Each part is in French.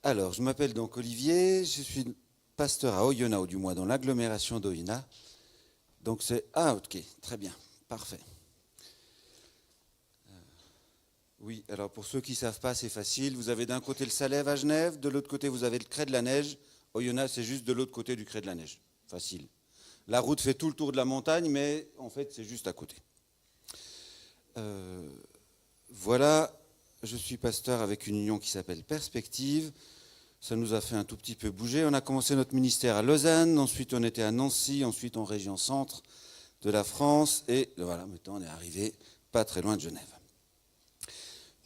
Alors, je m'appelle donc Olivier, je suis pasteur à Oyonnax, ou du moins dans l'agglomération d'Oyonnax. Donc c'est... Ah, ok, très bien, parfait. Oui, alors pour ceux qui ne savent pas, c'est facile. Vous avez d'un côté le Salève à Genève, de l'autre côté vous avez le Crêt de la Neige. Oyonnax, c'est juste de l'autre côté du Crêt de la Neige. Facile. La route fait tout le tour de la montagne, mais en fait, c'est juste à côté. Voilà, je suis pasteur avec une union qui s'appelle Perspective. Ça nous a fait un tout petit peu bouger. On a commencé notre ministère à Lausanne, ensuite on était à Nancy, ensuite en région centre de la France, et voilà, maintenant on est arrivé pas très loin de Genève.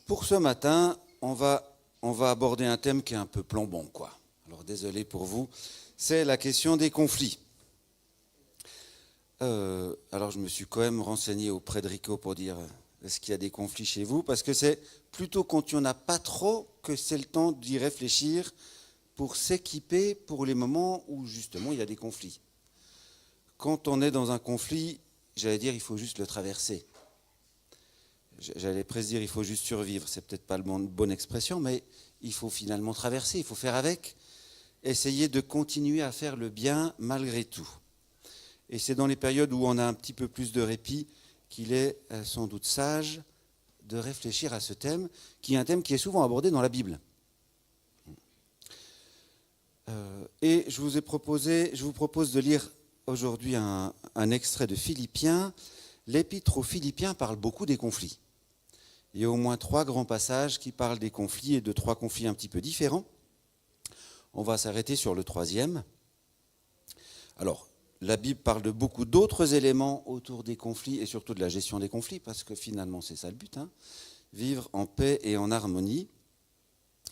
Pour ce matin, on va aborder un thème qui est un peu plombant, quoi. Alors désolé pour vous, c'est la question des conflits. Alors je me suis quand même renseigné auprès de Rico pour dire est-ce qu'il y a des conflits chez vous, parce que c'est plutôt quand il n'y en a pas trop que c'est le temps d'y réfléchir pour s'équiper pour les moments où justement il y a des conflits. Quand on est dans un conflit, j'allais dire il faut juste le traverser. J'allais presque dire il faut juste survivre, c'est peut-être pas la bonne expression, mais il faut finalement traverser, il faut faire avec, essayer de continuer à faire le bien malgré tout. Et c'est dans les périodes où on a un petit peu plus de répit qu'il est sans doute sage de réfléchir à ce thème, qui est un thème qui est souvent abordé dans la Bible. Et je vous propose de lire aujourd'hui un extrait de Philippiens. L'épître aux Philippiens parle beaucoup des conflits. Il y a au moins 3 grands passages qui parlent des conflits et de 3 conflits un petit peu différents. On va s'arrêter sur le 3e. Alors, la Bible parle de beaucoup d'autres éléments autour des conflits et surtout de la gestion des conflits, parce que finalement c'est ça le but, hein. Vivre en paix et en harmonie,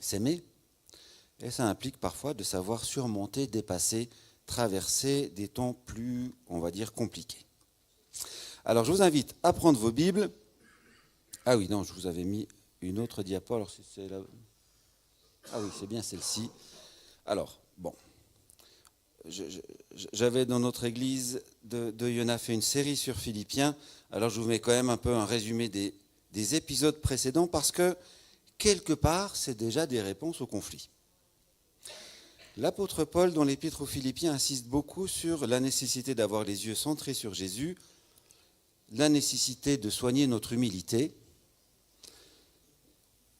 s'aimer, et ça implique parfois de savoir surmonter, dépasser, traverser des temps plus, on va dire, compliqués. Alors je vous invite à prendre vos Bibles. Ah oui, non, je vous avais mis une autre diapo, alors c'est là. Ah oui, c'est bien celle-ci. Alors, bon. J'avais dans notre église de Oyonnax fait une série sur Philippiens. Alors je vous mets quand même un peu un résumé des épisodes précédents parce que quelque part c'est déjà des réponses aux conflits. L'apôtre Paul dans l'épître aux Philippiens insiste beaucoup sur la nécessité d'avoir les yeux centrés sur Jésus, la nécessité de soigner notre humilité,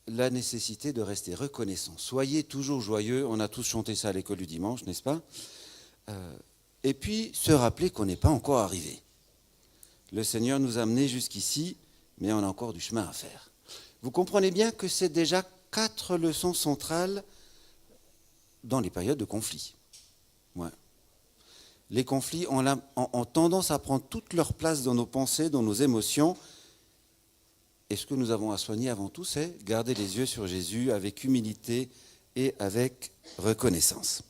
la nécessité de rester reconnaissant. Soyez toujours joyeux, on a tous chanté ça à l'école du dimanche, n'est-ce pas ? Et puis se rappeler qu'on n'est pas encore arrivé. Le Seigneur nous a amenés jusqu'ici, mais on a encore du chemin à faire. Vous comprenez bien que c'est déjà 4 leçons centrales dans les périodes de conflit. Ouais. Les conflits ont tendance à prendre toute leur place dans nos pensées, dans nos émotions. Et ce que nous avons à soigner avant tout, c'est garder les yeux sur Jésus avec humilité et avec reconnaissance.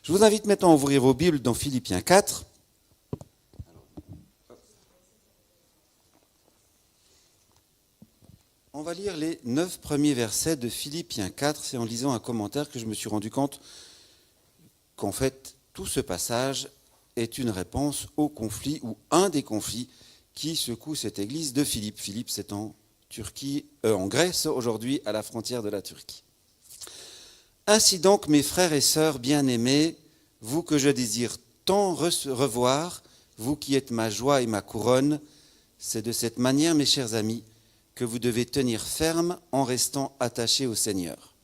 Je vous invite maintenant à ouvrir vos Bibles dans Philippiens 4. On va lire les 9 premiers versets de Philippiens 4. C'est en lisant un commentaire que je me suis rendu compte qu'en fait, tout ce passage est une réponse au conflit, ou un des conflits qui secoue cette église de Philippe. Philippe, c'est en Grèce, aujourd'hui, à la frontière de la Turquie. Ainsi donc, mes frères et sœurs bien-aimés, vous que je désire tant revoir, vous qui êtes ma joie et ma couronne, c'est de cette manière, mes chers amis, que vous devez tenir ferme en restant attachés au Seigneur.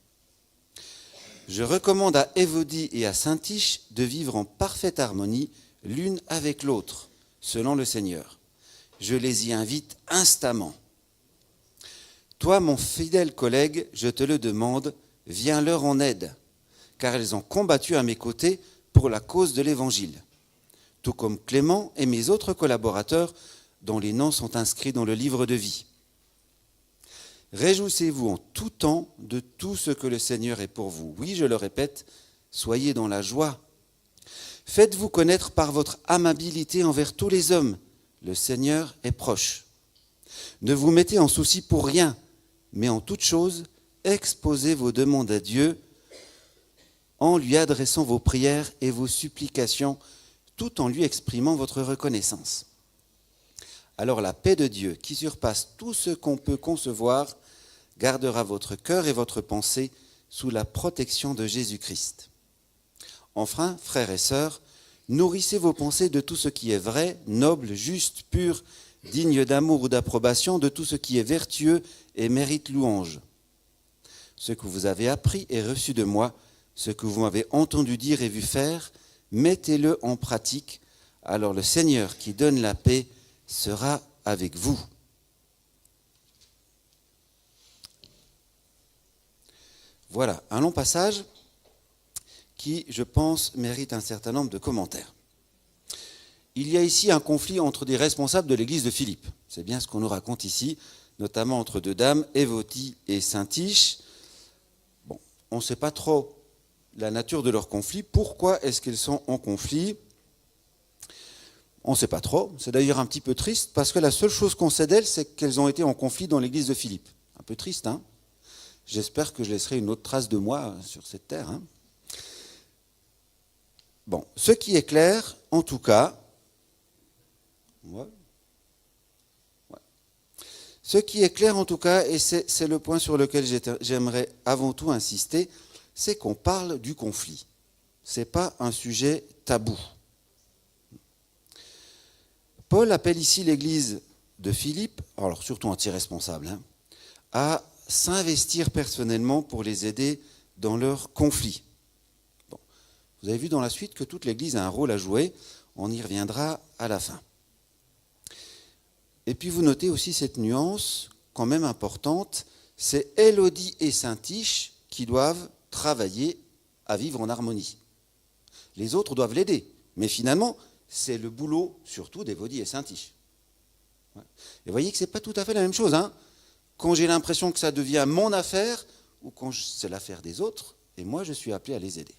Je recommande à Évodie et à Syntyche de vivre en parfaite harmonie l'une avec l'autre, selon le Seigneur. Je les y invite instamment. Toi, mon fidèle collègue, je te le demande, viens leur en aide, car elles ont combattu à mes côtés pour la cause de l'Évangile, tout comme Clément et mes autres collaborateurs dont les noms sont inscrits dans le livre de vie. Réjouissez-vous en tout temps de tout ce que le Seigneur est pour vous. Oui, je le répète, soyez dans la joie. Faites-vous connaître par votre amabilité envers tous les hommes. Le Seigneur est proche. Ne vous mettez en souci pour rien, mais en toute chose, exposez vos demandes à Dieu en lui adressant vos prières et vos supplications, tout en lui exprimant votre reconnaissance. Alors la paix de Dieu, qui surpasse tout ce qu'on peut concevoir, gardera votre cœur et votre pensée sous la protection de Jésus-Christ. Enfin, frères et sœurs, nourrissez vos pensées de tout ce qui est vrai, noble, juste, pur, digne d'amour ou d'approbation, de tout ce qui est vertueux et mérite louange. Ce que vous avez appris et reçu de moi, ce que vous m'avez entendu dire et vu faire, mettez-le en pratique, alors le Seigneur qui donne la paix sera avec vous. Voilà, un long passage qui, je pense, mérite un certain nombre de commentaires. Il y a ici un conflit entre des responsables de l'église de Philippe. C'est bien ce qu'on nous raconte ici, notamment entre deux dames, Évotie et Syntyche. Bon, on ne sait pas trop la nature de leur conflit. Pourquoi est-ce qu'elles sont en conflit ? On ne sait pas trop. C'est d'ailleurs un petit peu triste parce que la seule chose qu'on sait d'elles, c'est qu'elles ont été en conflit dans l'église de Philippe. Un peu triste, hein ? J'espère que je laisserai une autre trace de moi sur cette terre. Hein ? Bon, ce qui est clair, en tout cas, ce qui est clair en tout cas, et c'est le point sur lequel j'aimerais avant tout insister, c'est qu'on parle du conflit. Ce n'est pas un sujet tabou. Paul appelle ici l'église de Philippe, alors surtout anti-responsable, hein, à s'investir personnellement pour les aider dans leur conflit. Bon. Vous avez vu dans la suite que toute l'église a un rôle à jouer, on y reviendra à la fin. Et puis vous notez aussi cette nuance, quand même importante, c'est Élodie et Syntyche qui doivent travailler à vivre en harmonie. Les autres doivent l'aider, mais finalement, c'est le boulot surtout d'Élodie et Syntyche. Et vous voyez que ce n'est pas tout à fait la même chose. Hein. Quand j'ai l'impression que ça devient mon affaire, ou quand c'est l'affaire des autres, et moi je suis appelé à les aider.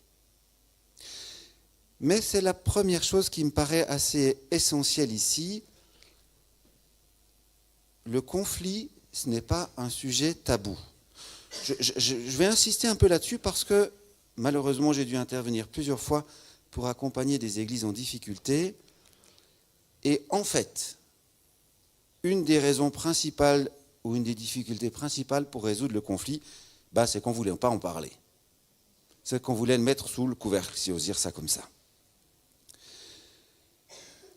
Mais c'est la première chose qui me paraît assez essentielle ici. Le conflit, ce n'est pas un sujet tabou. Je vais insister un peu là-dessus parce que, malheureusement, j'ai dû intervenir plusieurs fois pour accompagner des églises en difficulté. Et en fait, une des raisons principales ou une des difficultés principales pour résoudre le conflit, c'est qu'on ne voulait pas en parler. C'est qu'on voulait le mettre sous le couvercle, si j'ose dire ça comme ça.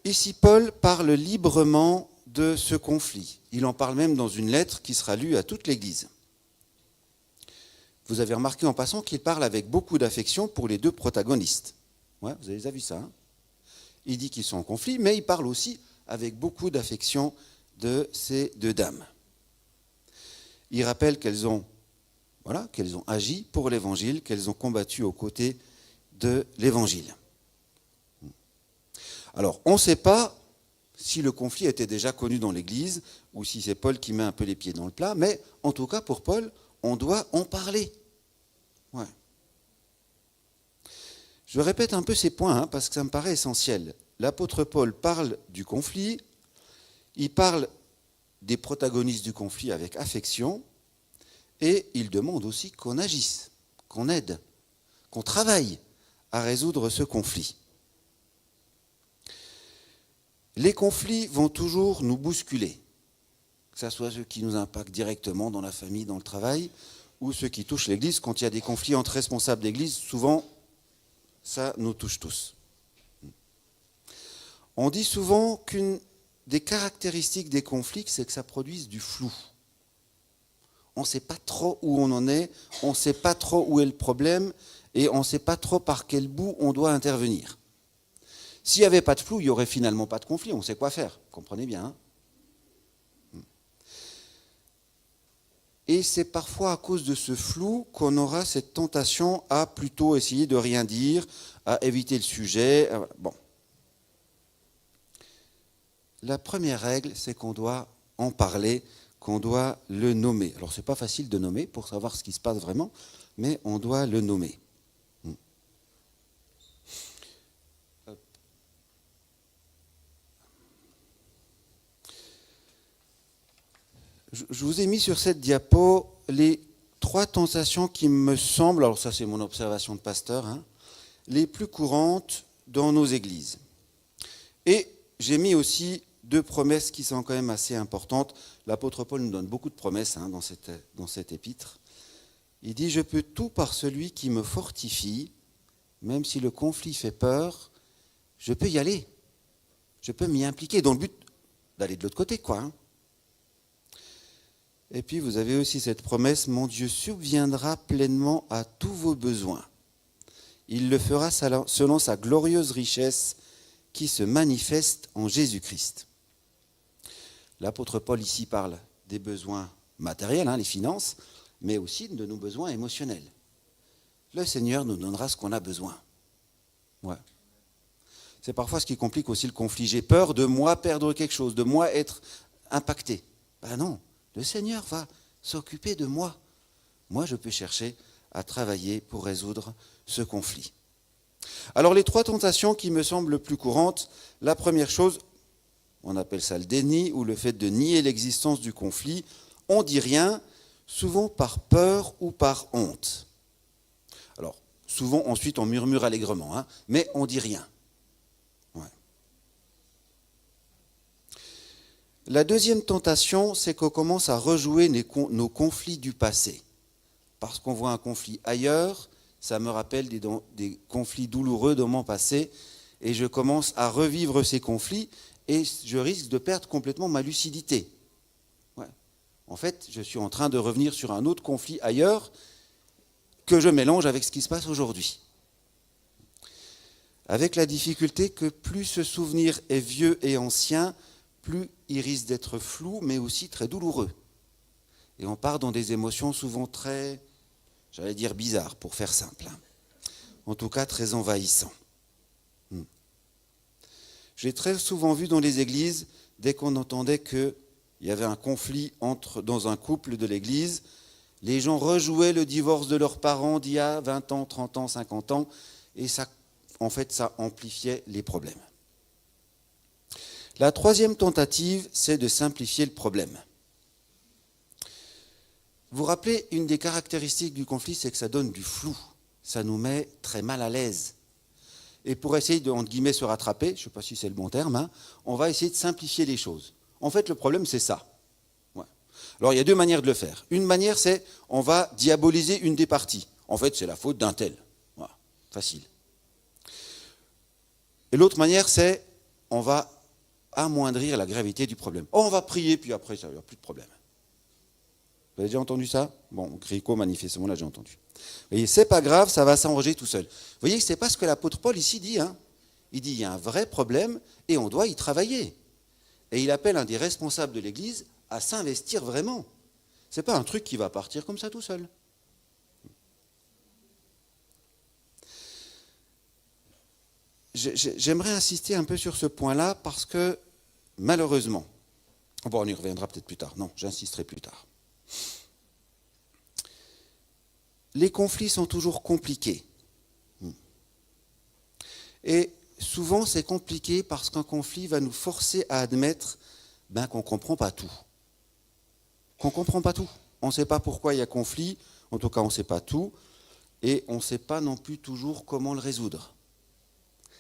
Ici, Paul parle librement de ce conflit. Il en parle même dans une lettre qui sera lue à toute l'Église. Vous avez remarqué en passant qu'il parle avec beaucoup d'affection pour les deux protagonistes. Ouais, vous avez déjà vu ça. Hein ? Il dit qu'ils sont en conflit, mais il parle aussi avec beaucoup d'affection de ces deux dames. Il rappelle qu'elles ont agi pour l'Évangile, qu'elles ont combattu aux côtés de l'Évangile. Alors, on ne sait pas si le conflit était déjà connu dans l'Église ou si c'est Paul qui met un peu les pieds dans le plat, mais en tout cas, pour Paul, on doit en parler. Ouais. Je répète un peu ces points parce que ça me paraît essentiel. L'apôtre Paul parle du conflit, il parle des protagonistes du conflit avec affection et il demande aussi qu'on agisse, qu'on aide, qu'on travaille à résoudre ce conflit. Les conflits vont toujours nous bousculer, que ce soit ceux qui nous impactent directement dans la famille, dans le travail, ou ceux qui touchent l'Église. Quand il y a des conflits entre responsables d'Église, souvent, ça nous touche tous. On dit souvent qu'une des caractéristiques des conflits, c'est que ça produise du flou. On ne sait pas trop où on en est, on ne sait pas trop où est le problème, et on ne sait pas trop par quel bout on doit intervenir. S'il n'y avait pas de flou, il n'y aurait finalement pas de conflit, on sait quoi faire, comprenez bien. Hein ? Et c'est parfois à cause de ce flou qu'on aura cette tentation à plutôt essayer de rien dire, à éviter le sujet. Bon. La première règle, c'est qu'on doit en parler, qu'on doit le nommer. Alors, ce n'est pas facile de nommer pour savoir ce qui se passe vraiment, mais on doit le nommer. Je vous ai mis sur cette diapo les 3 tentations qui me semblent, alors ça c'est mon observation de pasteur, hein, les plus courantes dans nos églises. Et j'ai mis aussi 2 promesses qui sont quand même assez importantes. L'apôtre Paul nous donne beaucoup de promesses dans cette épître. Il dit « Je peux tout par celui qui me fortifie, même si le conflit fait peur, je peux y aller, je peux m'y impliquer, dans le but d'aller de l'autre côté, quoi. Hein. » Et puis vous avez aussi cette promesse « Mon Dieu subviendra pleinement à tous vos besoins. Il le fera selon sa glorieuse richesse qui se manifeste en Jésus-Christ. » L'apôtre Paul ici parle des besoins matériels, les finances, mais aussi de nos besoins émotionnels. Le Seigneur nous donnera ce qu'on a besoin. Ouais. C'est parfois ce qui complique aussi le conflit. J'ai peur de moi perdre quelque chose, de moi être impacté. Ben non, le Seigneur va s'occuper de moi. Moi, je peux chercher à travailler pour résoudre ce conflit. Alors, les 3 tentations qui me semblent les plus courantes, la première chose, on appelle ça le déni, ou le fait de nier l'existence du conflit. On dit rien, souvent par peur ou par honte. Alors, souvent, ensuite, on murmure allègrement, mais on dit rien. Ouais. La deuxième tentation, c'est qu'on commence à rejouer nos conflits du passé. Parce qu'on voit un conflit ailleurs, ça me rappelle des conflits douloureux dans mon passé, et je commence à revivre ces conflits, et je risque de perdre complètement ma lucidité. Ouais. En fait, je suis en train de revenir sur un autre conflit ailleurs que je mélange avec ce qui se passe aujourd'hui. Avec la difficulté que plus ce souvenir est vieux et ancien, plus il risque d'être flou, mais aussi très douloureux. Et on part dans des émotions souvent très, j'allais dire bizarres, pour faire simple. En tout cas, très envahissantes. J'ai très souvent vu dans les églises, dès qu'on entendait qu'il y avait un conflit dans un couple de l'église, les gens rejouaient le divorce de leurs parents d'il y a 20 ans, 30 ans, 50 ans, et ça, en fait, ça amplifiait les problèmes. La troisième tentative, c'est de simplifier le problème. Vous vous rappelez, une des caractéristiques du conflit, c'est que ça donne du flou. Ça nous met très mal à l'aise. Et pour essayer de, entre guillemets, se rattraper, je ne sais pas si c'est le bon terme, on va essayer de simplifier les choses. En fait, le problème, c'est ça. Ouais. Alors, il y a 2 manières de le faire. Une manière, c'est on va diaboliser une des parties. En fait, c'est la faute d'un tel. Voilà. Facile. Et l'autre manière, c'est on va amoindrir la gravité du problème. Oh, on va prier, puis après, il n'y a plus de problème. Vous avez déjà entendu ça? Bon, Grico, manifestement, l'a déjà entendu. Vous voyez, c'est pas grave, ça va s'arranger tout seul. Vous voyez que ce n'est pas ce que l'apôtre Paul ici dit. Il dit il y a un vrai problème et on doit y travailler. Et il appelle un des responsables de l'Église à s'investir vraiment. Ce n'est pas un truc qui va partir comme ça tout seul. J'aimerais insister un peu sur ce point-là parce que, malheureusement, bon, on y reviendra peut-être plus tard. Non, j'insisterai plus tard. Les conflits sont toujours compliqués. Et souvent, c'est compliqué parce qu'un conflit va nous forcer à admettre qu'on ne comprend pas tout. Qu'on ne comprend pas tout. On ne sait pas pourquoi il y a conflit, en tout cas, on ne sait pas tout, et on ne sait pas non plus toujours comment le résoudre.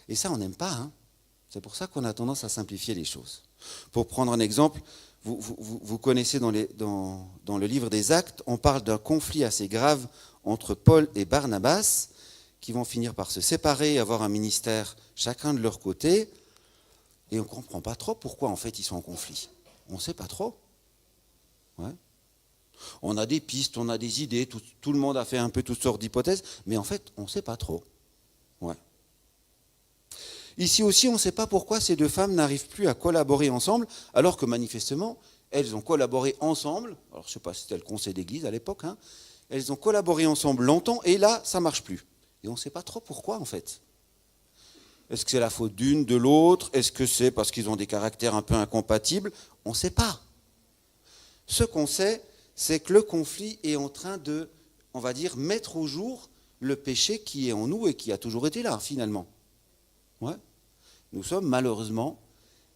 Et ça, on n'aime pas. C'est pour ça qu'on a tendance à simplifier les choses. Pour prendre un exemple, vous connaissez dans le livre des Actes, on parle d'un conflit assez grave entre Paul et Barnabas, qui vont finir par se séparer et avoir un ministère chacun de leur côté, et on ne comprend pas trop pourquoi en fait ils sont en conflit. On ne sait pas trop. Ouais. On a des pistes, on a des idées, tout le monde a fait un peu toutes sortes d'hypothèses, mais en fait on ne sait pas trop. Ouais. Ici aussi, on ne sait pas pourquoi ces 2 femmes n'arrivent plus à collaborer ensemble, alors que manifestement, elles ont collaboré ensemble, alors je ne sais pas si c'était le conseil d'église à l'époque, elles ont collaboré ensemble longtemps, et là, ça ne marche plus. Et on ne sait pas trop pourquoi, en fait. Est-ce que c'est la faute d'une, de l'autre? Est-ce que c'est parce qu'ils ont des caractères un peu incompatibles? On ne sait pas. Ce qu'on sait, c'est que le conflit est en train de, on va dire, mettre au jour le péché qui est en nous et qui a toujours été là, finalement. Ouais. Nous sommes malheureusement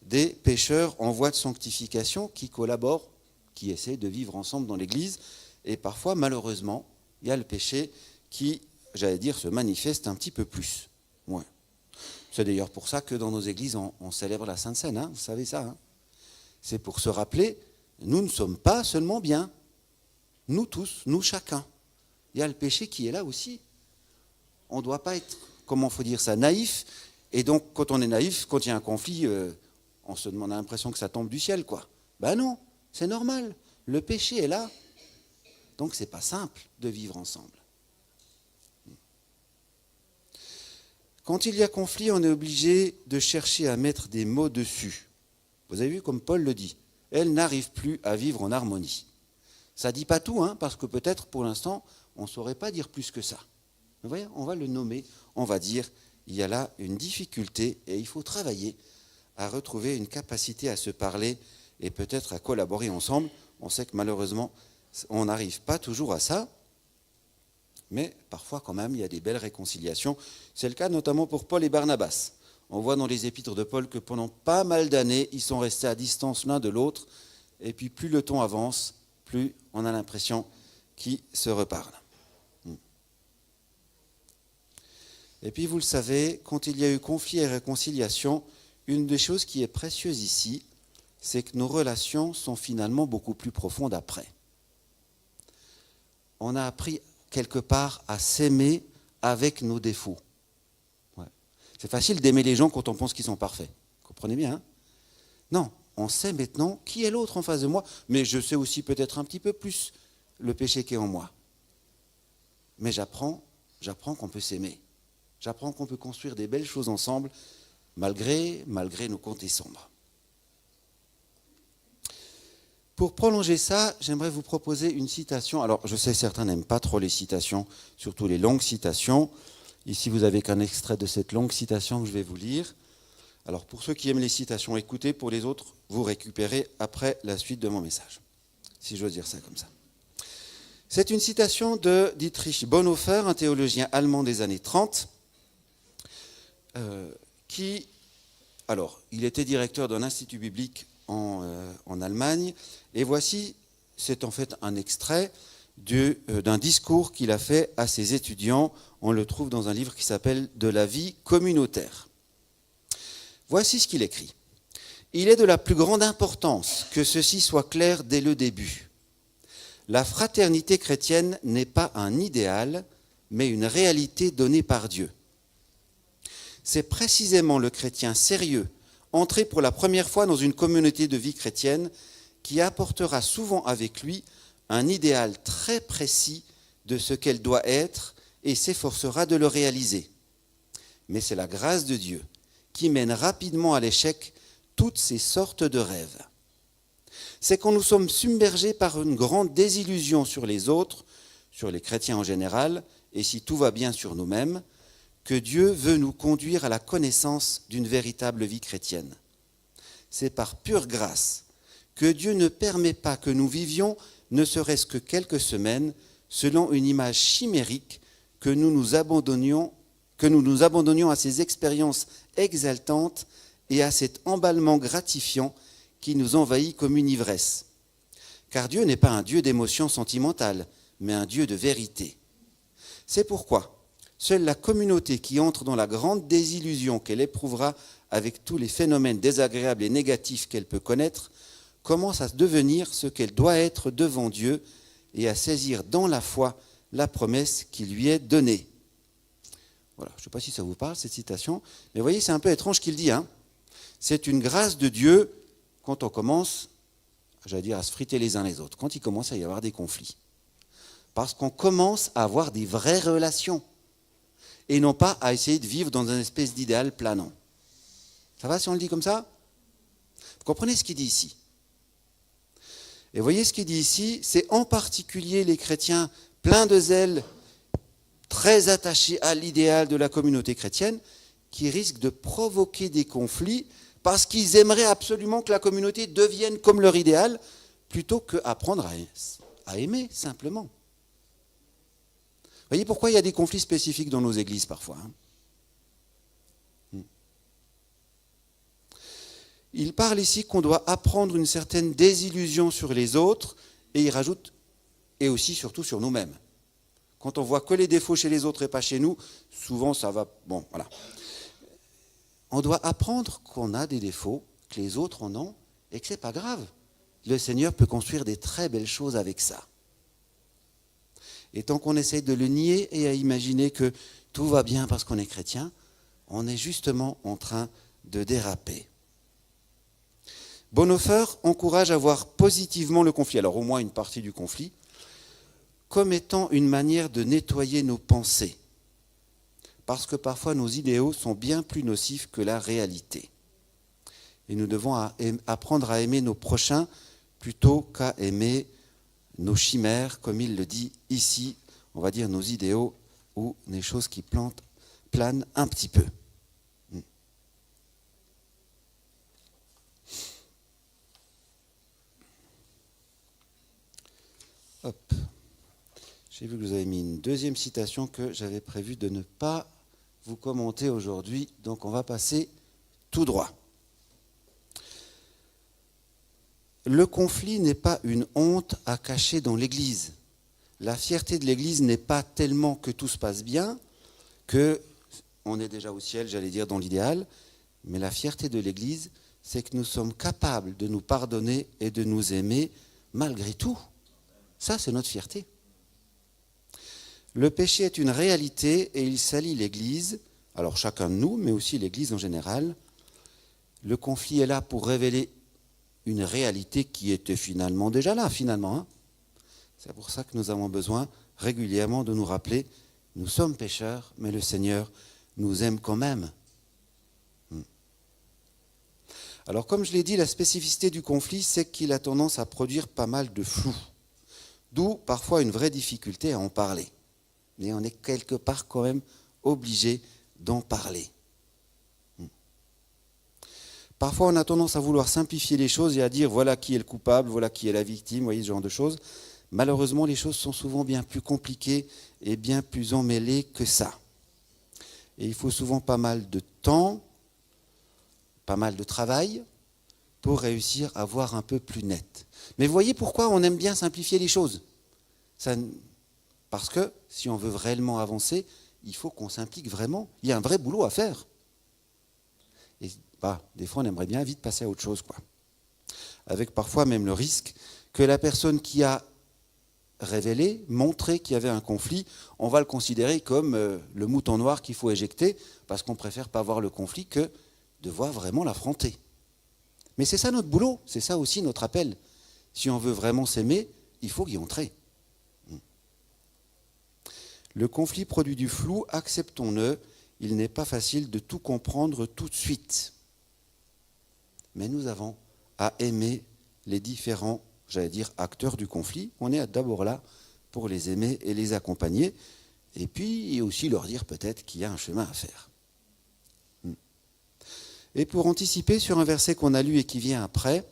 des pécheurs en voie de sanctification qui collaborent, qui essaient de vivre ensemble dans l'Église. Et parfois, malheureusement, il y a le péché qui, j'allais dire, se manifeste un petit peu plus. Ouais. C'est d'ailleurs pour ça que dans nos églises, on célèbre la Sainte Seine, vous savez ça. C'est pour se rappeler, nous ne sommes pas seulement bien. Nous tous, nous chacun. il y a le péché qui est là aussi. On ne doit pas être, comment il faut dire ça, naïf. Et donc, quand on est naïf, quand il y a un conflit, on a l'impression que ça tombe du ciel, quoi. Ben non, c'est normal. Le péché est là. Donc, c'est pas simple de vivre ensemble. Quand il y a conflit, on est obligé de chercher à mettre des mots dessus. Vous avez vu, comme Paul le dit, elle n'arrive plus à vivre en harmonie. Ça ne dit pas tout, hein, parce que peut-être pour l'instant, on ne saurait pas dire plus que ça. Vous voyez, on va le nommer, on va dire, il y a là une difficulté et il faut travailler à retrouver une capacité à se parler et peut-être à collaborer ensemble. On sait que malheureusement, on n'arrive pas toujours à ça, mais parfois quand même, il y a des belles réconciliations. C'est le cas notamment pour Paul et Barnabas. On voit dans les épîtres de Paul que pendant pas mal d'années, ils sont restés à distance l'un de l'autre, et puis plus le temps avance, plus on a l'impression qu'ils se reparlent. Et puis vous le savez, quand il y a eu conflit et réconciliation, une des choses qui est précieuse ici, c'est que nos relations sont finalement beaucoup plus profondes après. On a appris quelque part à s'aimer avec nos défauts. Ouais. C'est facile d'aimer les gens quand on pense qu'ils sont parfaits. Vous comprenez bien, hein? Non, on sait maintenant qui est l'autre en face de moi, mais je sais aussi peut-être un petit peu plus le péché qui est en moi. Mais j'apprends qu'on peut s'aimer. J'apprends qu'on peut construire des belles choses ensemble, malgré nos côtés sombres. Pour prolonger ça, j'aimerais vous proposer une citation. Alors, je sais, certains n'aiment pas trop les citations, surtout les longues citations. Ici, vous avez qu'un extrait de cette longue citation que je vais vous lire. Alors, pour ceux qui aiment les citations, écoutez. Pour les autres, vous récupérez après la suite de mon message, si j'ose dire ça comme ça. C'est une citation de Dietrich Bonhoeffer, un théologien allemand des années 30, il était directeur d'un institut biblique en Allemagne, et voici, c'est en fait un extrait d'un discours qu'il a fait à ses étudiants. On le trouve dans un livre qui s'appelle « De la vie communautaire ». Voici ce qu'il écrit. « Il est de la plus grande importance que ceci soit clair dès le début. La fraternité chrétienne n'est pas un idéal, mais une réalité donnée par Dieu. C'est précisément le chrétien sérieux, entré pour la première fois dans une communauté de vie chrétienne, qui apportera souvent avec lui un idéal très précis de ce qu'elle doit être et s'efforcera de le réaliser. Mais c'est la grâce de Dieu qui mène rapidement à l'échec toutes ces sortes de rêves. C'est quand nous sommes submergés par une grande désillusion sur les autres, sur les chrétiens en général, et si tout va bien sur nous-mêmes, que Dieu veut nous conduire à la connaissance d'une véritable vie chrétienne. C'est par pure grâce que Dieu ne permet pas que nous vivions ne serait-ce que quelques semaines selon une image chimérique, que nous nous abandonnions à ces expériences exaltantes et à cet emballement gratifiant qui nous envahit comme une ivresse. Car Dieu n'est pas un Dieu d'émotions sentimentales, mais un Dieu de vérité. C'est pourquoi seule la communauté qui entre dans la grande désillusion qu'elle éprouvera avec tous les phénomènes désagréables et négatifs qu'elle peut connaître, commence à devenir ce qu'elle doit être devant Dieu et à saisir dans la foi la promesse qui lui est donnée. Voilà, je ne sais pas si ça vous parle, cette citation, mais vous voyez, c'est un peu étrange qu'il dit. C'est une grâce de Dieu quand on commence, j'allais dire, à se friter les uns les autres, quand il commence à y avoir des conflits. Parce qu'on commence à avoir des vraies relations. Et non pas à essayer de vivre dans une espèce d'idéal planant. Ça va si on le dit comme ça? Vous comprenez ce qu'il dit ici? Et vous voyez ce qu'il dit ici, c'est en particulier les chrétiens pleins de zèle, très attachés à l'idéal de la communauté chrétienne, qui risquent de provoquer des conflits parce qu'ils aimeraient absolument que la communauté devienne comme leur idéal, plutôt qu'apprendre à aimer, simplement. Vous voyez pourquoi il y a des conflits spécifiques dans nos églises parfois. Il parle ici qu'on doit apprendre une certaine désillusion sur les autres, et il rajoute, et aussi surtout sur nous-mêmes. Quand on voit que les défauts chez les autres et pas chez nous, souvent ça va... Bon, voilà. On doit apprendre qu'on a des défauts, que les autres en ont, et que ce n'est pas grave. Le Seigneur peut construire des très belles choses avec ça. Et tant qu'on essaye de le nier et à imaginer que tout va bien parce qu'on est chrétien, on est justement en train de déraper. Bonhoeffer encourage à voir positivement le conflit, alors au moins une partie du conflit, comme étant une manière de nettoyer nos pensées. Parce que parfois nos idéaux sont bien plus nocifs que la réalité. Et nous devons apprendre à aimer nos prochains plutôt qu'à aimer nos chimères, comme il le dit ici, on va dire nos idéaux ou des choses qui planent un petit peu. Hop. J'ai vu que vous avez mis une deuxième citation que j'avais prévu de ne pas vous commenter aujourd'hui, donc on va passer tout droit. Le conflit n'est pas une honte à cacher dans l'Église. La fierté de l'Église n'est pas tellement que tout se passe bien, qu'on est déjà au ciel, j'allais dire dans l'idéal, mais la fierté de l'Église, c'est que nous sommes capables de nous pardonner et de nous aimer malgré tout. Ça, c'est notre fierté. Le péché est une réalité et il salit l'Église, alors chacun de nous, mais aussi l'Église en général. Le conflit est là pour révéler une réalité qui était finalement déjà là, finalement. C'est pour ça que nous avons besoin régulièrement de nous rappeler, nous sommes pécheurs, mais le Seigneur nous aime quand même. Alors comme je l'ai dit, la spécificité du conflit, c'est qu'il a tendance à produire pas mal de flou. D'où parfois une vraie difficulté à en parler. Mais on est quelque part quand même obligé d'en parler. Parfois on a tendance à vouloir simplifier les choses et à dire voilà qui est le coupable, voilà qui est la victime, vous voyez ce genre de choses. Malheureusement les choses sont souvent bien plus compliquées et bien plus emmêlées que ça. Et il faut souvent pas mal de temps, pas mal de travail pour réussir à voir un peu plus net. Mais vous voyez pourquoi on aime bien simplifier les choses. Parce que si on veut réellement avancer, il faut qu'on s'implique vraiment. Il y a un vrai boulot à faire. Et des fois, on aimerait bien vite passer à autre chose, quoi. Avec parfois même le risque que la personne qui a révélé, montré qu'il y avait un conflit, on va le considérer comme le mouton noir qu'il faut éjecter parce qu'on préfère pas voir le conflit que de voir vraiment l'affronter. Mais c'est ça notre boulot, c'est ça aussi notre appel. Si on veut vraiment s'aimer, il faut y entrer. Le conflit produit du flou, acceptons-le, il n'est pas facile de tout comprendre tout de suite. Mais nous avons à aimer les différents, acteurs du conflit. On est d'abord là pour les aimer et les accompagner, et puis aussi leur dire peut-être qu'il y a un chemin à faire. Et pour anticiper sur un verset qu'on a lu et qui vient après,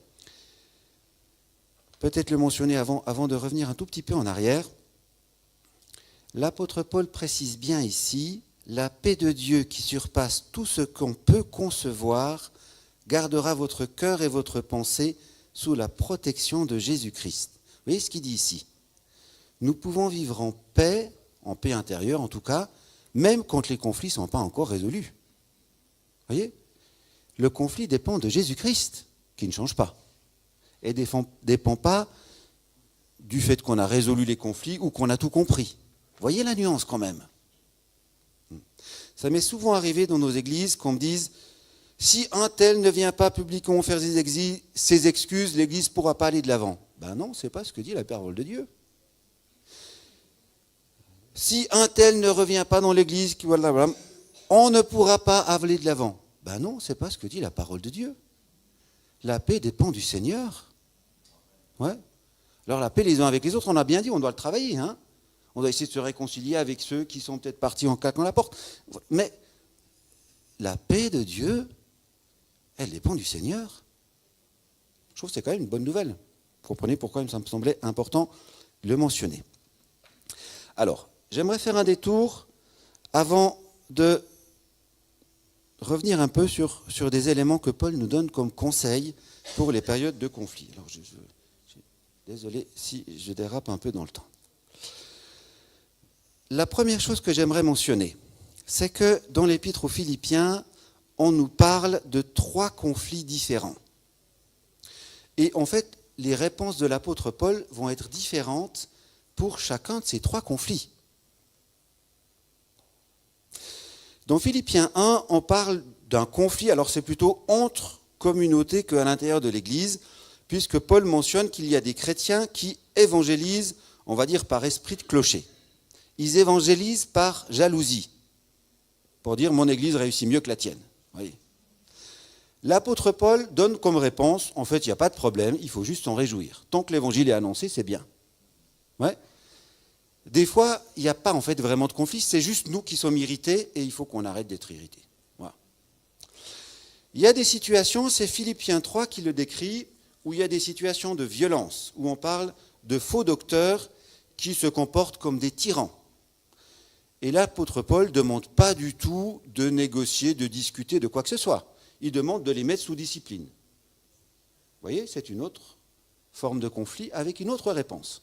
peut-être le mentionner avant de revenir un tout petit peu en arrière, l'apôtre Paul précise bien ici, la paix de Dieu qui surpasse tout ce qu'on peut concevoir gardera votre cœur et votre pensée sous la protection de Jésus-Christ. Vous voyez ce qu'il dit ici? Nous pouvons vivre en paix intérieure en tout cas, même quand les conflits ne sont pas encore résolus. Vous voyez? Le conflit dépend de Jésus-Christ, qui ne change pas. Et ne dépend pas du fait qu'on a résolu les conflits ou qu'on a tout compris. Vous voyez la nuance quand même. Ça m'est souvent arrivé dans nos églises qu'on me dise « Si un tel ne vient pas publiquement faire ses excuses, l'église ne pourra pas aller de l'avant. » Ben non, ce n'est pas ce que dit la parole de Dieu. Si un tel ne revient pas dans l'église, on ne pourra pas aller de l'avant. Ben non, ce n'est pas ce que dit la parole de Dieu. La paix dépend du Seigneur. Ouais. Alors la paix les uns avec les autres, on a bien dit, on doit le travailler. On doit essayer de se réconcilier avec ceux qui sont peut-être partis en claquant la porte. Mais la paix de Dieu, elle dépend du Seigneur. Je trouve que c'est quand même une bonne nouvelle. Vous comprenez pourquoi ça me semblait important de le mentionner. Alors, j'aimerais faire un détour avant de revenir un peu sur des éléments que Paul nous donne comme conseil pour les périodes de conflit. Alors, désolé si je dérape un peu dans le temps. La première chose que j'aimerais mentionner, c'est que dans l'épître aux Philippiens, on nous parle de 3 conflits différents. Et en fait, les réponses de l'apôtre Paul vont être différentes pour chacun de ces trois conflits. Dans Philippiens 1, on parle d'un conflit, alors c'est plutôt entre communautés qu'à l'intérieur de l'Église, puisque Paul mentionne qu'il y a des chrétiens qui évangélisent, on va dire, par esprit de clocher. Ils évangélisent par jalousie, pour dire « mon Église réussit mieux que la tienne ». Voyez. L'apôtre Paul donne comme réponse, en fait, il n'y a pas de problème, il faut juste s'en réjouir. Tant que l'évangile est annoncé, c'est bien. Ouais. Des fois, il n'y a pas en fait vraiment de conflit, c'est juste nous qui sommes irrités et il faut qu'on arrête d'être irrités. Voilà. Il y a des situations, c'est Philippiens 3 qui le décrit, où il y a des situations de violence, où on parle de faux docteurs qui se comportent comme des tyrans. Et l'apôtre Paul ne demande pas du tout de négocier, de discuter de quoi que ce soit. Il demande de les mettre sous discipline. Vous voyez, c'est une autre forme de conflit avec une autre réponse.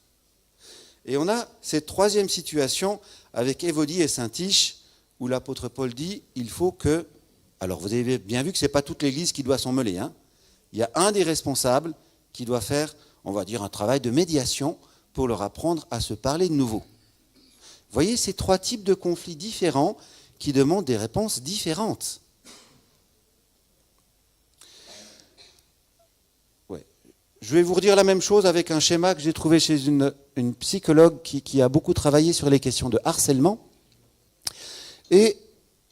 Et on a cette troisième situation avec Évodie et Syntyche, où l'apôtre Paul dit, il faut que... Alors vous avez bien vu que ce n'est pas toute l'Église qui doit s'en mêler. Hein. Il y a un des responsables qui doit faire, on va dire, un travail de médiation pour leur apprendre à se parler de nouveau. Vous voyez ces trois types de conflits différents qui demandent des réponses différentes. Je vais vous redire la même chose avec un schéma que j'ai trouvé chez une psychologue qui a beaucoup travaillé sur les questions de harcèlement. Et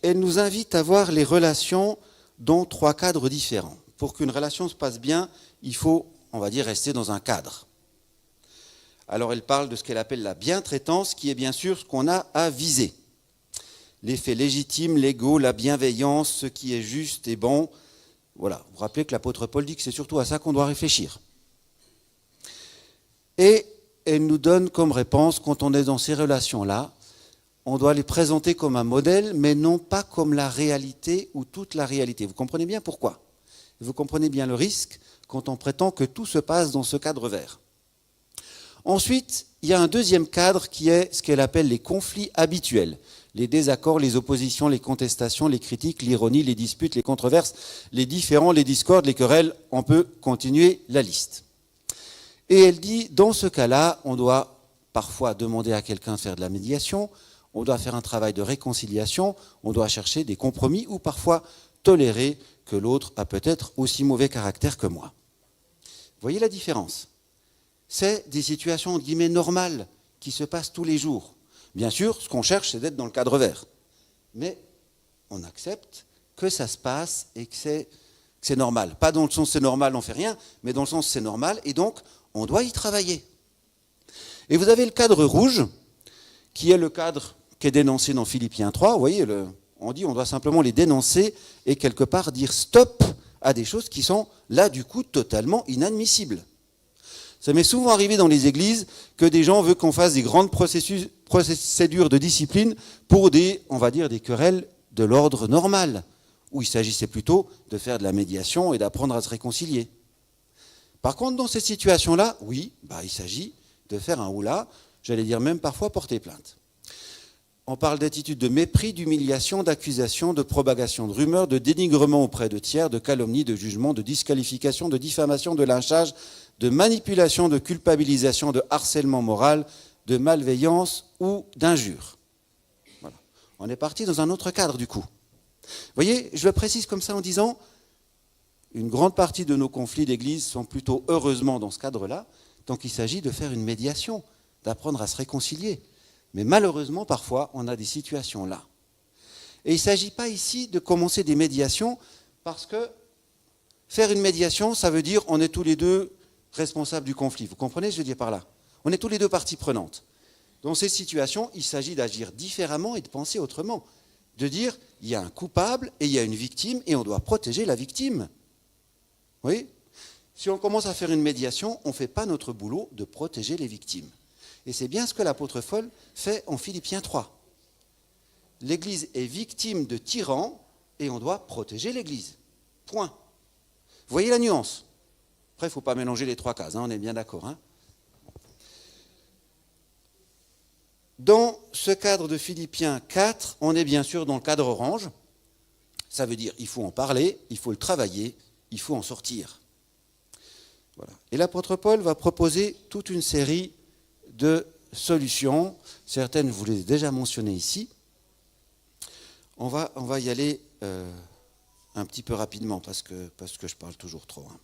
elle nous invite à voir les relations dans trois cadres différents. Pour qu'une relation se passe bien, il faut, on va dire, rester dans un cadre. Alors elle parle de ce qu'elle appelle la bientraitance, qui est bien sûr ce qu'on a à viser. Les faits légitimes, légaux, la bienveillance, ce qui est juste et bon. Voilà, vous vous rappelez que l'apôtre Paul dit que c'est surtout à ça qu'on doit réfléchir. Et elle nous donne comme réponse, quand on est dans ces relations-là, on doit les présenter comme un modèle, mais non pas comme la réalité ou toute la réalité. Vous comprenez bien pourquoi? Vous comprenez bien le risque quand on prétend que tout se passe dans ce cadre vert. Ensuite, il y a un deuxième cadre qui est ce qu'elle appelle les conflits habituels. Les désaccords, les oppositions, les contestations, les critiques, l'ironie, les disputes, les controverses, les différends, les discordes, les querelles, on peut continuer la liste. Et elle dit, dans ce cas-là, on doit parfois demander à quelqu'un de faire de la médiation, on doit faire un travail de réconciliation, on doit chercher des compromis ou parfois tolérer que l'autre a peut-être aussi mauvais caractère que moi. Vous voyez la différence? C'est des situations, entre guillemets, normales qui se passent tous les jours. Bien sûr, ce qu'on cherche, c'est d'être dans le cadre vert. Mais on accepte que ça se passe et que c'est normal. Pas dans le sens c'est normal, on ne fait rien, mais dans le sens c'est normal et donc on doit y travailler. Et vous avez le cadre rouge, qui est le cadre qui est dénoncé dans Philippiens 3. Vous voyez, on dit on doit simplement les dénoncer et quelque part dire stop à des choses qui sont là du coup totalement inadmissibles. Ça m'est souvent arrivé dans les églises que des gens veulent qu'on fasse des grandes procédures de discipline pour on va dire, des querelles de l'ordre normal, où il s'agissait plutôt de faire de la médiation et d'apprendre à se réconcilier. Par contre, dans ces situations-là, oui, il s'agit de faire un oula, j'allais dire même parfois porter plainte. On parle d'attitude de mépris, d'humiliation, d'accusation, de propagation de rumeurs, de dénigrement auprès de tiers, de calomnie, de jugement, de disqualification, de diffamation, de lynchage, de manipulation, de culpabilisation, de harcèlement moral, de malveillance ou d'injure. Voilà. On est parti dans un autre cadre du coup. Vous voyez, je le précise comme ça en disant, une grande partie de nos conflits d'église sont plutôt heureusement dans ce cadre-là, tant qu'il s'agit de faire une médiation, d'apprendre à se réconcilier. Mais malheureusement, parfois, on a des situations là. Et il ne s'agit pas ici de commencer des médiations, parce que faire une médiation, ça veut dire on est tous les deux responsables du conflit. Vous comprenez ce que je veux dire par là? On est tous les deux parties prenantes. Dans ces situations, il s'agit d'agir différemment et de penser autrement. De dire, il y a un coupable et il y a une victime et on doit protéger la victime. Oui? Si on commence à faire une médiation, on ne fait pas notre boulot de protéger les victimes. Et c'est bien ce que l'apôtre Paul fait en Philippiens 3. L'Église est victime de tyrans et on doit protéger l'Église. Point. Vous voyez la nuance? Après, il ne faut pas mélanger les trois cases, on est bien d'accord. Dans ce cadre de Philippiens 4, on est bien sûr dans le cadre orange. Ça veut dire qu'il faut en parler, il faut le travailler, il faut en sortir. Voilà. Et l'apôtre Paul va proposer toute une série de solutions. Certaines, je vous les ai déjà mentionnées ici. On va y aller un petit peu rapidement parce que je parle toujours trop. Hein.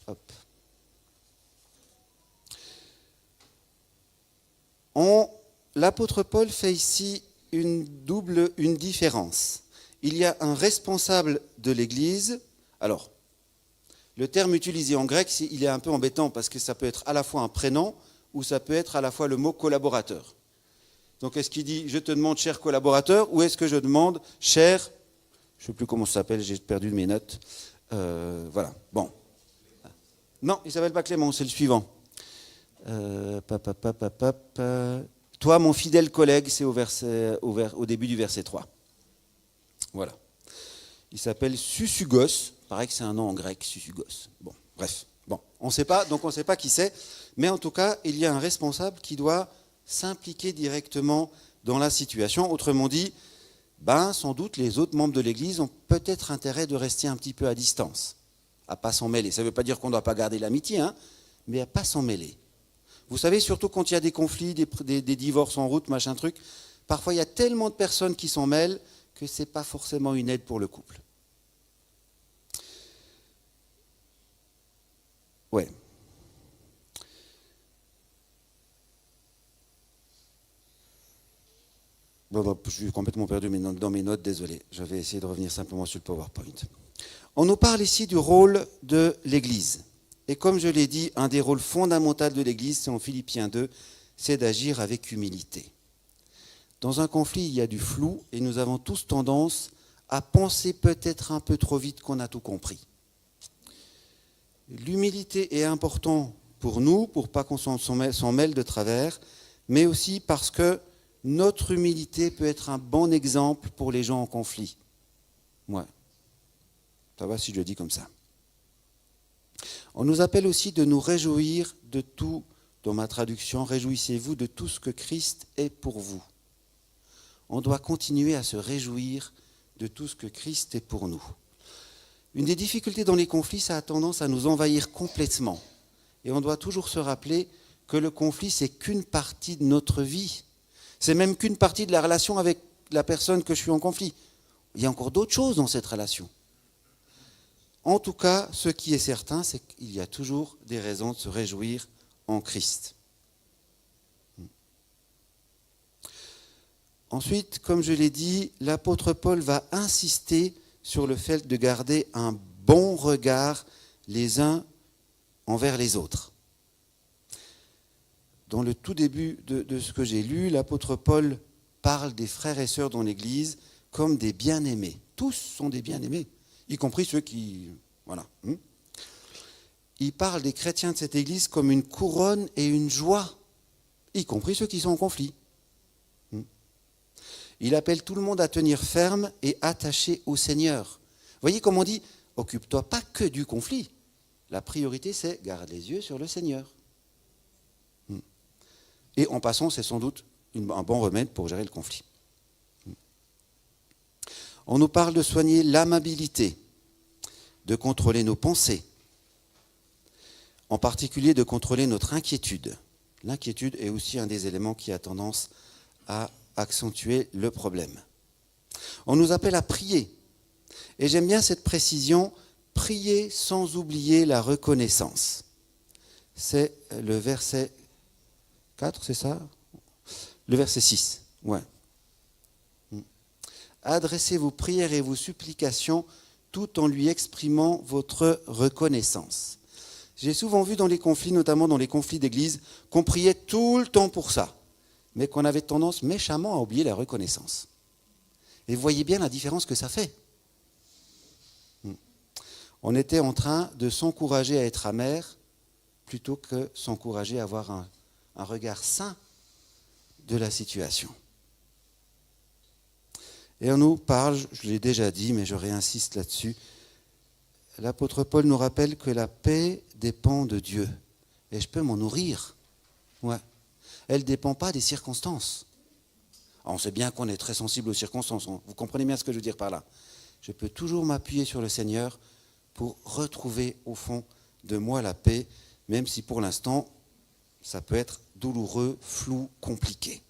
Hop. L'apôtre Paul fait ici une différence. Il y a un responsable de l'Église. Alors, le terme utilisé en grec, il est un peu embêtant parce que ça peut être à la fois un prénom ou ça peut être à la fois le mot collaborateur. Donc, est-ce qu'il dit « je te demande, cher collaborateur » ou est-ce que je demande « cher », je ne sais plus comment ça s'appelle, j'ai perdu mes notes. Voilà, bon. Non, il ne s'appelle pas Clément, c'est le suivant. Toi, mon fidèle collègue, c'est au début du verset 3. Voilà. Il s'appelle Susugos. Paraît que c'est un nom en grec, Susugos. Bon, bref. Bon, on ne sait pas, donc on ne sait pas qui c'est. Mais en tout cas, il y a un responsable qui doit s'impliquer directement dans la situation. Autrement dit, sans doute les autres membres de l'Église ont peut-être intérêt de rester un petit peu à distance, à ne pas s'en mêler. Ça ne veut pas dire qu'on ne doit pas garder l'amitié, hein, mais à ne pas s'en mêler. Vous savez, surtout quand il y a des conflits, des divorces en route, machin truc, parfois il y a tellement de personnes qui s'en mêlent que ce n'est pas forcément une aide pour le couple. Ouais. Je suis complètement perdu dans mes notes, désolé. Je vais essayer de revenir simplement sur le PowerPoint. On nous parle ici du rôle de l'Église. Et comme je l'ai dit, un des rôles fondamentaux de l'Église, c'est en Philippiens 2, c'est d'agir avec humilité. Dans un conflit, il y a du flou et nous avons tous tendance à penser peut-être un peu trop vite qu'on a tout compris. L'humilité est importante pour nous, pour pas qu'on s'en mêle de travers, mais aussi parce que notre humilité peut être un bon exemple pour les gens en conflit. Ouais. Ça va si je le dis comme ça. On nous appelle aussi de nous réjouir de tout, dans ma traduction, réjouissez-vous de tout ce que Christ est pour vous. On doit continuer à se réjouir de tout ce que Christ est pour nous. Une des difficultés dans les conflits, ça a tendance à nous envahir complètement. Et on doit toujours se rappeler que le conflit, c'est qu'une partie de notre vie. C'est même qu'une partie de la relation avec la personne que je suis en conflit. Il y a encore d'autres choses dans cette relation. En tout cas, ce qui est certain, c'est qu'il y a toujours des raisons de se réjouir en Christ. Ensuite, comme je l'ai dit, l'apôtre Paul va insister sur le fait de garder un bon regard les uns envers les autres. Dans le tout début de ce que j'ai lu, l'apôtre Paul parle des frères et sœurs dans l'Église comme des bien-aimés. Tous sont des bien-aimés, y compris ceux qui... Voilà. Il parle des chrétiens de cette Église comme une couronne et une joie, y compris ceux qui sont en conflit. Il appelle tout le monde à tenir ferme et attaché au Seigneur. Vous voyez comme on dit, occupe-toi pas que du conflit. La priorité, c'est garde les yeux sur le Seigneur. Et en passant, c'est sans doute un bon remède pour gérer le conflit. On nous parle de soigner l'amabilité, de contrôler nos pensées, en particulier de contrôler notre inquiétude. L'inquiétude est aussi un des éléments qui a tendance à accentuer le problème. On nous appelle à prier. Et j'aime bien cette précision, prier sans oublier la reconnaissance. C'est le verset 4, c'est ça ? Le verset 6, ouais. Adressez vos prières et vos supplications tout en lui exprimant votre reconnaissance. J'ai souvent vu dans les conflits, notamment dans les conflits d'église, qu'on priait tout le temps pour ça, mais qu'on avait tendance méchamment à oublier la reconnaissance. Et vous voyez bien la différence que ça fait. On était en train de s'encourager à être amer plutôt que s'encourager à avoir un regard sain de la situation. Et on nous parle, je l'ai déjà dit, mais je réinsiste là-dessus, l'apôtre Paul nous rappelle que la paix dépend de Dieu. Et je peux m'en nourrir. Ouais. Elle ne dépend pas des circonstances. Alors on sait bien qu'on est très sensible aux circonstances. Vous comprenez bien ce que je veux dire par là. Je peux toujours m'appuyer sur le Seigneur pour retrouver au fond de moi la paix, même si pour l'instant, Ça peut être douloureux, flou, compliqué.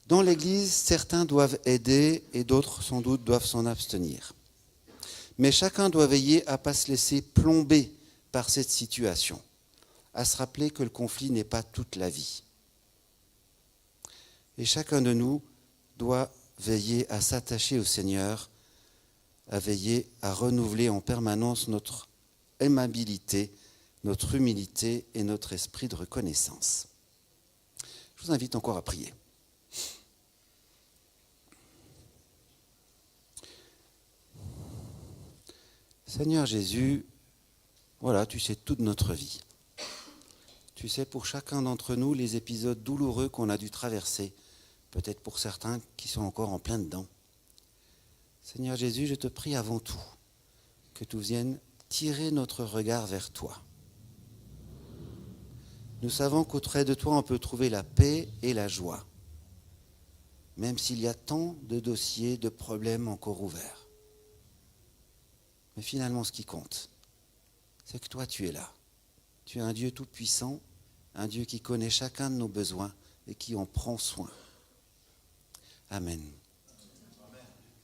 Dans l'Église, certains doivent aider et d'autres, sans doute, doivent s'en abstenir. Mais chacun doit veiller à ne pas se laisser plomber par cette situation, à se rappeler que le conflit n'est pas toute la vie. Et chacun de nous doit veiller à s'attacher au Seigneur, à veiller à renouveler en permanence notre aimabilité, notre humilité et notre esprit de reconnaissance. Je vous invite encore à prier. Seigneur Jésus, voilà, tu sais toute notre vie. Tu sais pour chacun d'entre nous les épisodes douloureux qu'on a dû traverser, peut-être pour certains qui sont encore en plein dedans. Seigneur Jésus, je te prie avant tout que tu viennes tirer notre regard vers toi. Nous savons qu'auprès de toi, on peut trouver la paix et la joie, même s'il y a tant de dossiers, de problèmes encore ouverts. Mais finalement, ce qui compte, c'est que toi, tu es là. Tu es un Dieu tout-puissant, un Dieu qui connaît chacun de nos besoins et qui en prend soin. Amen.